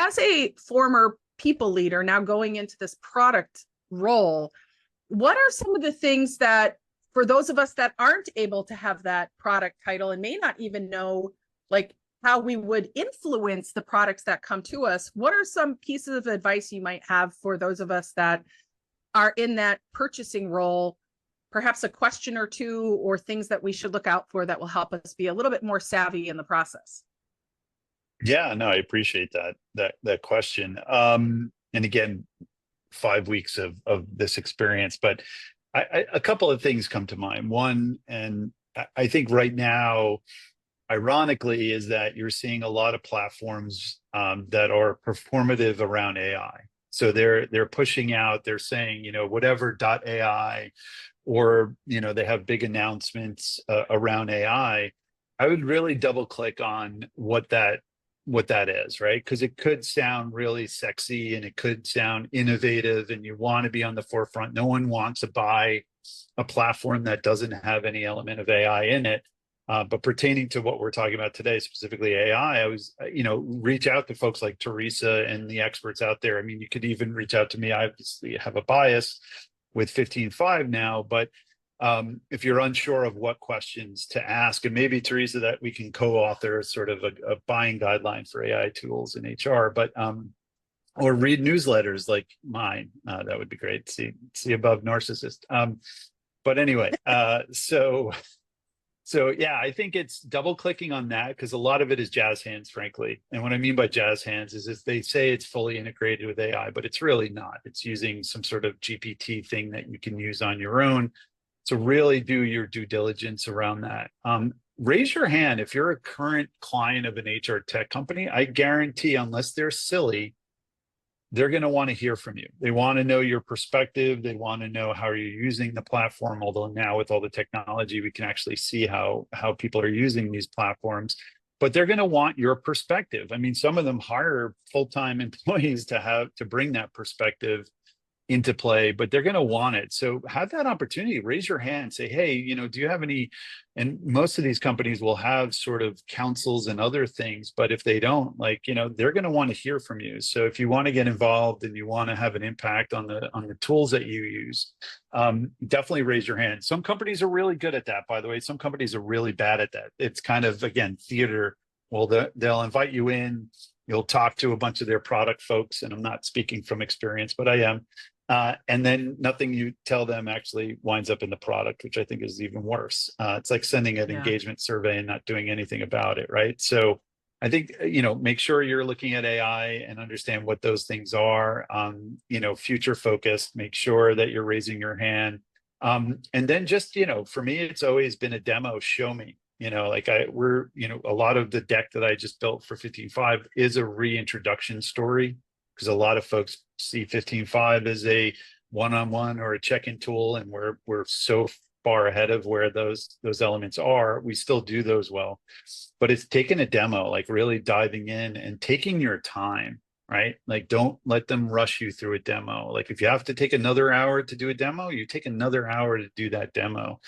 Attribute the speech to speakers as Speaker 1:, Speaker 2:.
Speaker 1: as a former people leader now going into this product role, what are some of the things that, for those of us that aren't able to have that product title and may not even know like how we would influence the products that come to us, what are some pieces of advice you might have for those of us that are in that purchasing role? Perhaps a question or two, or things that we should look out for that will help us be a little bit more savvy in the process.
Speaker 2: Yeah, no, I appreciate that question. And again, 5 weeks of this experience, but a couple of things come to mind. One, and I think right now, ironically, is that you're seeing a lot of platforms that are performative around AI. So they're pushing out, they're saying, whatever .ai, or they have big announcements around AI. I would really double click on what that is, right? Because it could sound really sexy and it could sound innovative, and you want to be on the forefront. No one wants to buy a platform that doesn't have any element of AI in it. But pertaining to what we're talking about today, specifically AI, I was, reach out to folks like Teresa and the experts out there. I mean, you could even reach out to me. I obviously have a bias with 15.5 now, but if you're unsure of what questions to ask, and maybe Teresa, that we can co-author sort of a buying guideline for AI tools in HR, but or read newsletters like mine. That would be great. See above narcissist. But anyway, so yeah, I think it's double clicking on that, because a lot of it is jazz hands, frankly. And what I mean by jazz hands is if they say it's fully integrated with AI, but it's really not. It's using some sort of GPT thing that you can use on your own. So really do your due diligence around that. Raise your hand if you're a current client of an HR tech company. I guarantee, unless they're silly, they're going to want to hear from you. They want to know your perspective. They want to know how you're using the platform. Although now with all the technology, we can actually see how people are using these platforms. But they're going to want your perspective. I mean, some of them hire full-time employees to bring that perspective into play, but they're going to want it. So have that opportunity, raise your hand, say, hey, do you have any, and most of these companies will have sort of councils and other things, but if they don't, they're going to want to hear from you. So if you want to get involved and you want to have an impact on the tools that you use, definitely raise your hand. Some companies are really good at that, by the way. Some companies are really bad at that. It's kind of, again, theater. Well, they'll invite you in, you'll talk to a bunch of their product folks, and I'm not speaking from experience, but I am. And then nothing you tell them actually winds up in the product, which I think is even worse. It's like sending an engagement survey and not doing anything about it, right? So I think, make sure you're looking at AI and understand what those things are, future focused, make sure that you're raising your hand. And then just, for me, it's always been a demo, show me. A lot of the deck that I just built for 15.5 is a reintroduction story, because a lot of folks see 15.5 as a one-on-one or a check-in tool, and we're so far ahead of where those elements are. We still do those well, but it's taking a demo, like really diving in and taking your time, right? Like, don't let them rush you through a demo. Like, if you have to take another hour to do a demo, you take another hour to do that demo.